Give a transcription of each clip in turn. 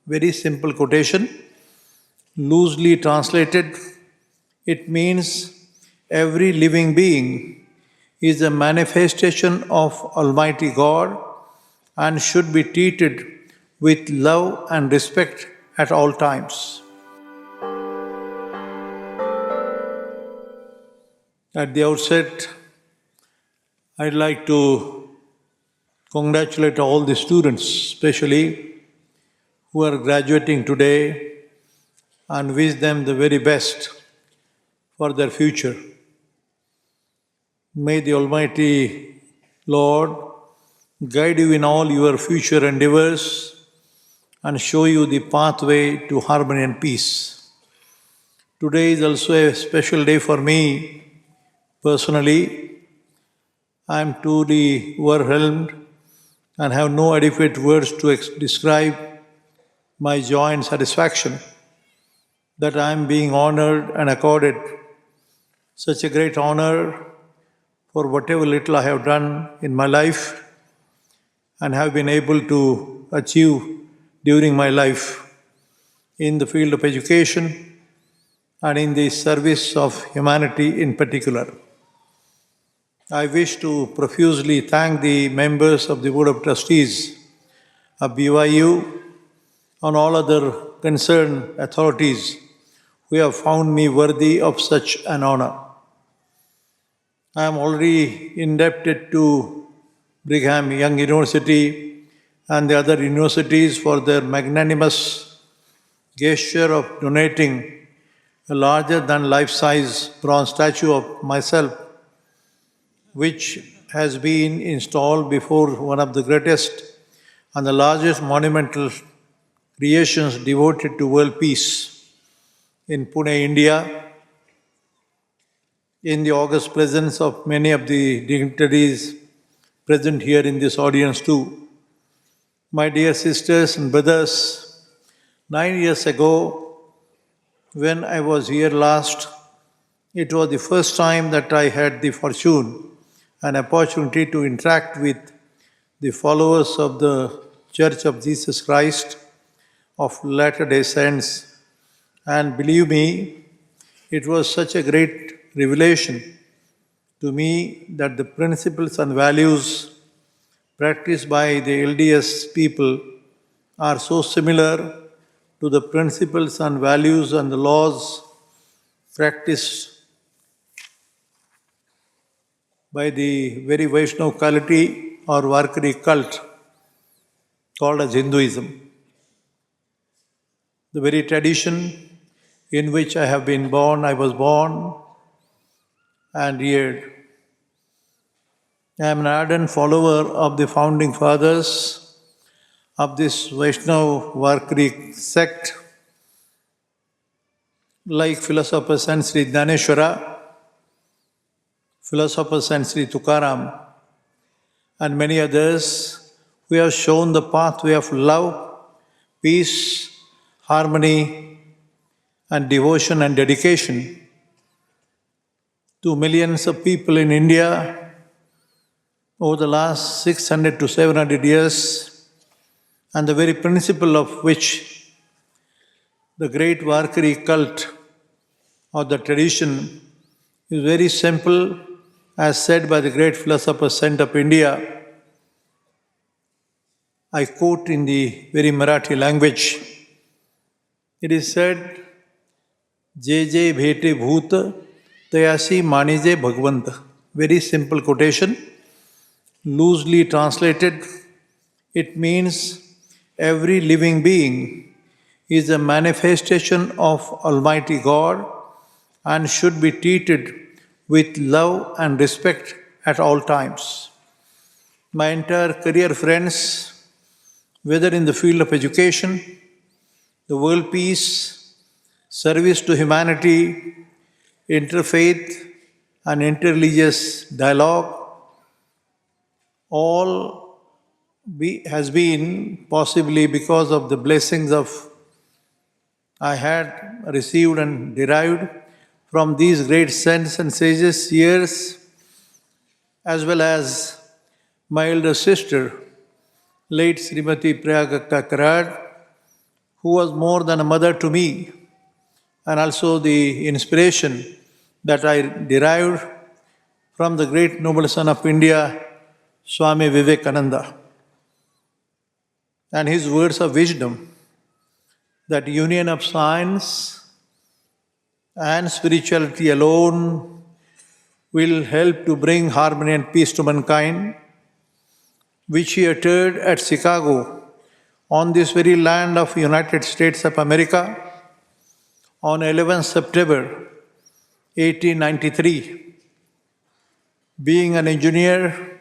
Very simple quotation. Loosely translated, it means every living being is a manifestation of Almighty God and should be treated with love and respect at all times. At the outset, I'd like to congratulate all the students, especially who are graduating today, and wish them the very best for their future. May the Almighty Lord guide you in all your future endeavors and show you the pathway to harmony and peace. Today is also a special day for me personally. I am truly overwhelmed and have no adequate words to describe my joy and satisfaction that I am being honored and accorded such a great honor for whatever little I have done in my life and have been able to achieve during my life in the field of education and in the service of humanity in particular. I wish to profusely thank the members of the Board of Trustees of BYU and all other concerned authorities who have found me worthy of such an honor. I am already indebted to Brigham Young University and the other universities for their magnanimous gesture of donating a larger than life-size bronze statue of myself, which has been installed before one of the greatest and the largest monumental creations devoted to world peace in Pune, India, in the august presence of many of the dignitaries present here in this audience too. My dear sisters and brothers, 9 years ago, when I was here last, it was the first time that I had the fortune and opportunity to interact with the followers of the Church of Jesus Christ of Latter-day Saints. And believe me, it was such a great revelation to me that the principles and values practiced by the LDS people are so similar to the principles and values and the laws practiced by the very Vaishnava quality or Varkari cult called as Hinduism. The very tradition in which I was born and reared. I am an ardent follower of the founding fathers of this Vaishnava Varkari sect, like Philosopher Saint Shri Dnyaneshwara, Philosopher Saint Shri Tukaram, and many others who have shown the pathway of love, peace, harmony, and devotion and dedication to millions of people in India over the last 600 to 700 years, and the very principle of which the great Varkari cult or the tradition is very simple, as said by the great philosopher Saint of India. I quote in the very Marathi language. It is said, "Je je bhete bhoot, tayasi manije bhagwant." Very simple quotation. Loosely translated, it means every living being is a manifestation of Almighty God and should be treated with love and respect at all times. My entire career, friends, whether in the field of education, the world peace, service to humanity, interfaith and interreligious dialogue, all has been possibly because of the blessings of I had received and derived from these great saints and sages years, as well as my elder sister, late Srimati Prayagakka Karad, who was more than a mother to me, and also the inspiration that I derived from the great noble son of India, Swami Vivekananda, and his words of wisdom, that union of science and spirituality alone will help to bring harmony and peace to mankind, which he uttered at Chicago on this very land of United States of America on 11 September 1893. Being an engineer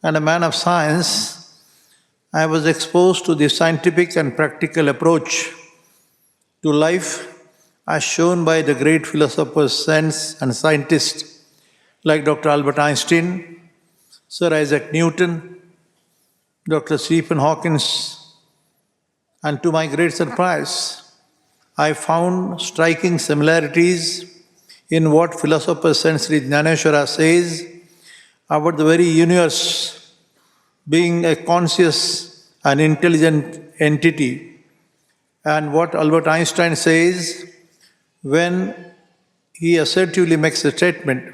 and a man of science, I was exposed to the scientific and practical approach to life as shown by the great philosophers and scientists like Dr. Albert Einstein, Sir Isaac Newton, Dr. Stephen Hawking, and to my great surprise, I found striking similarities in what philosopher Shri Dnyaneshwara says about the very universe being a conscious and intelligent entity, and what Albert Einstein says when he assertively makes a statement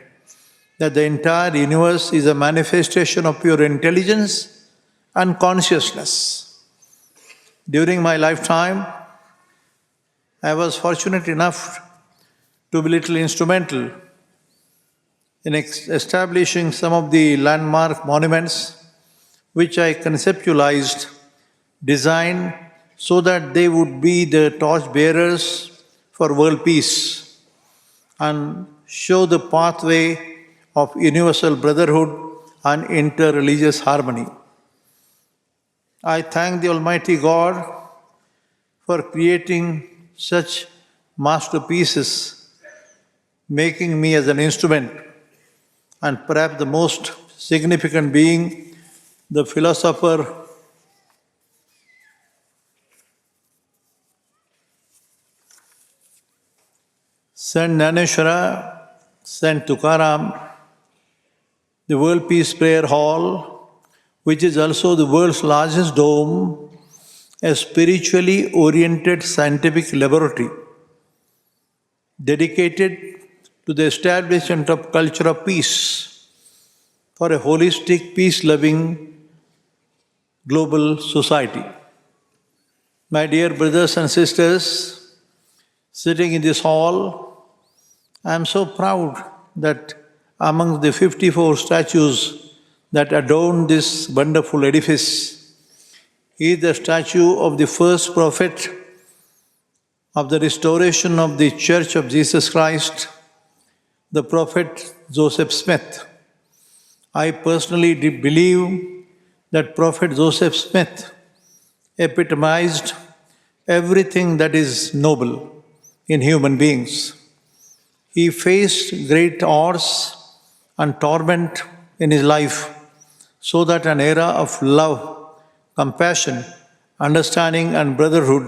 that the entire universe is a manifestation of pure intelligence and consciousness. During my lifetime, I was fortunate enough to be little instrumental in establishing some of the landmark monuments which I conceptualized, designed so that they would be the torch-bearers for world peace and show the pathway of universal brotherhood and inter-religious harmony. I thank the Almighty God for creating such masterpieces, making me as an instrument, and perhaps the most significant being the philosopher Saint Dnyaneshwara, Saint Tukaram, the World Peace Prayer Hall, which is also the world's largest dome, a spiritually oriented scientific laboratory dedicated to the establishment of culture of peace for a holistic, peace-loving global society. My dear brothers and sisters, sitting in this hall, I am so proud that among the 54 statues that adorn this wonderful edifice is the statue of the first prophet of the restoration of the Church of Jesus Christ, the prophet Joseph Smith. I personally believe that Prophet Joseph Smith epitomized everything that is noble in human beings. He faced great odds and torment in his life so that an era of love, compassion, understanding and brotherhood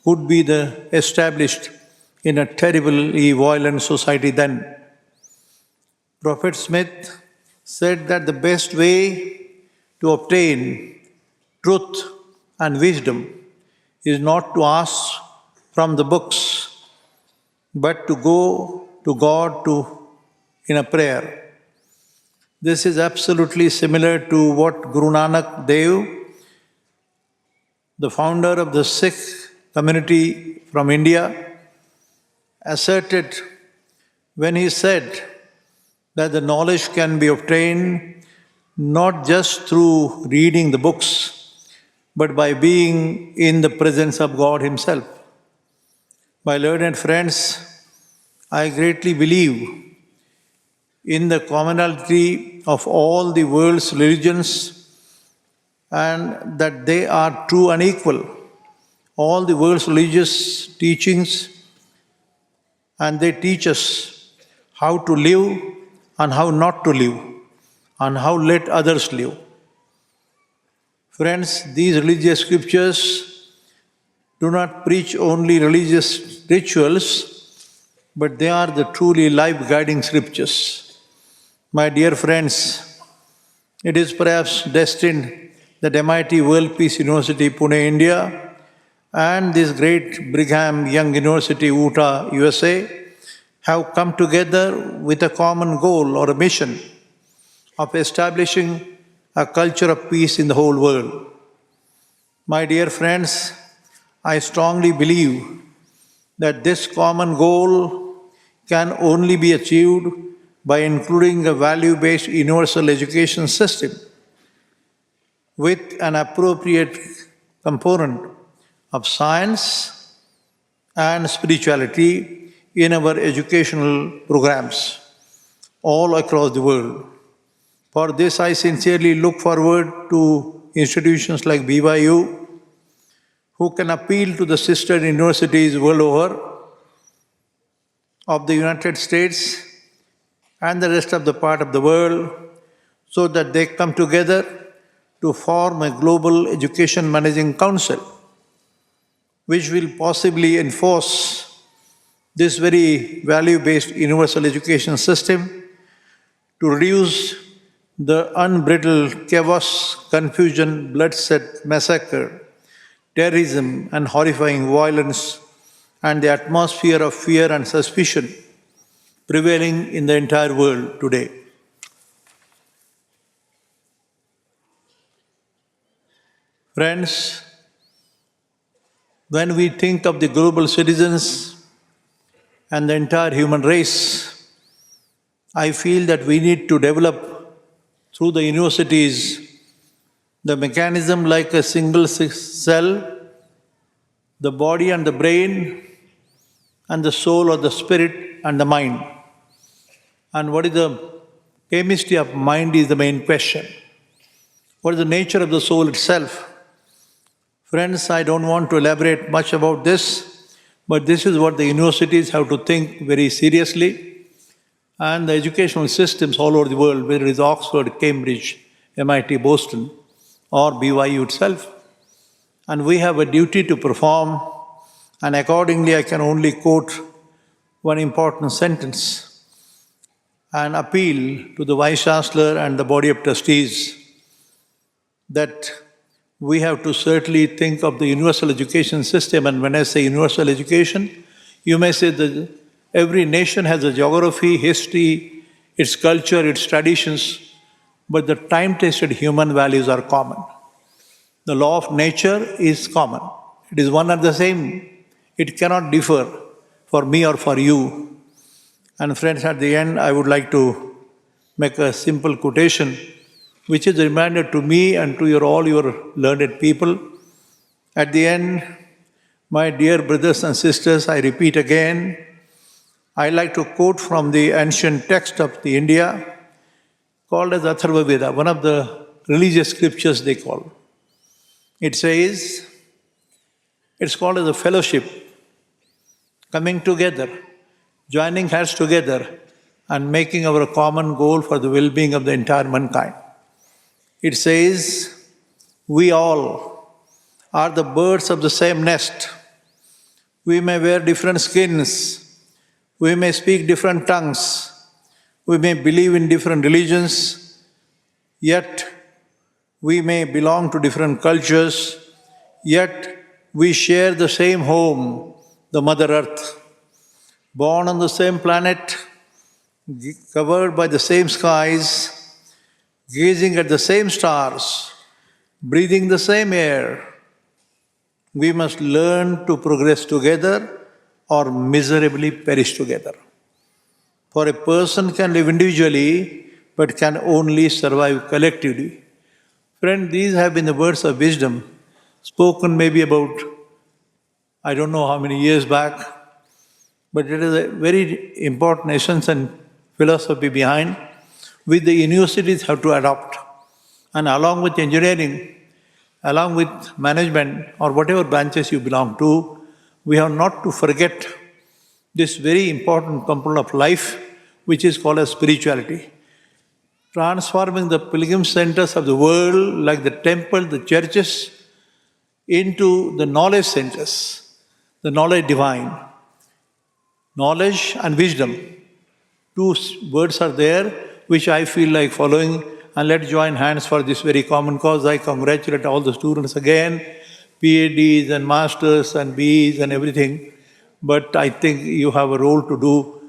would be established in a terribly violent society then. Prophet Smith said that the best way to obtain truth and wisdom is not to ask from the books, but to go to God in a prayer. This is absolutely similar to what Guru Nanak Dev, the founder of the Sikh community from India, asserted when he said that the knowledge can be obtained not just through reading the books, but by being in the presence of God Himself. My learned friends, I greatly believe in the commonality of all the world's religions and that they are true and equal. All the world's religious teachings, and they teach us how to live and how not to live and how let others live. Friends, these religious scriptures do not preach only religious rituals, but they are the truly life-guiding scriptures. My dear friends, it is perhaps destined that MIT World Peace University, Pune, India, and this great Brigham Young University, Utah, USA, have come together with a common goal or a mission of establishing a culture of peace in the whole world. My dear friends, I strongly believe that this common goal can only be achieved by including a value-based universal education system with an appropriate component of science and spirituality in our educational programs all across the world. For this, I sincerely look forward to institutions like BYU, who can appeal to the sister universities world over of the United States and the rest of the part of the world, so that they come together to form a global education managing council, which will possibly enforce this very value-based universal education system to reduce the unbridled chaos, confusion, bloodshed, massacre, terrorism, and horrifying violence, and the atmosphere of fear and suspicion prevailing in the entire world today. Friends, when we think of the global citizens and the entire human race, I feel that we need to develop through the universities the mechanism like a single cell, the body and the brain, and the soul or the spirit and the mind. And what is the chemistry of mind is the main question. What is the nature of the soul itself? Friends, I don't want to elaborate much about this, but this is what the universities have to think very seriously, and the educational systems all over the world, whether it is Oxford, Cambridge, MIT, Boston, or BYU itself. And we have a duty to perform, and accordingly I can only quote one important sentence and appeal to the Vice Chancellor and the body of trustees that we have to certainly think of the universal education system. And when I say universal education, you may say that every nation has a geography, history, its culture, its traditions, but the time-tested human values are common. The law of nature is common. It is one and the same. It cannot differ for me or for you. And friends, at the end, I would like to make a simple quotation, which is a reminder to me and to all your learned people. At the end, my dear brothers and sisters, I repeat again, I like to quote from the ancient text of the India called as Atharva Veda, one of the religious scriptures they call. It says, it's called as a fellowship, coming together, joining hands together, and making our common goal for the well-being of the entire mankind. It says, we all are the birds of the same nest. We may wear different skins. We may speak different tongues. We may believe in different religions. Yet, we may belong to different cultures. Yet, we share the same home, the Mother Earth. Born on the same planet, covered by the same skies, gazing at the same stars, breathing the same air, we must learn to progress together or miserably perish together. For a person can live individually, but can only survive collectively. Friend, these have been the words of wisdom, spoken maybe about, I don't know how many years back, but it is a very important essence and philosophy behind, which the universities have to adopt. And along with engineering, along with management, or whatever branches you belong to, we have not to forget this very important component of life, which is called as spirituality. Transforming the pilgrim centers of the world, like the temple, the churches, into the knowledge centers, the knowledge divine. Knowledge and wisdom. Two words are there, which I feel like following, and let's join hands for this very common cause. I congratulate all the students again. PhDs and masters and BEs and everything, but I think you have a role to do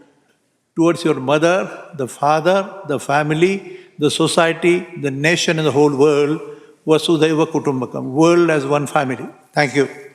towards your mother, the father, the family, the society, the nation and the whole world. Vasudhaiva Kutumbakam, world as one family. Thank you.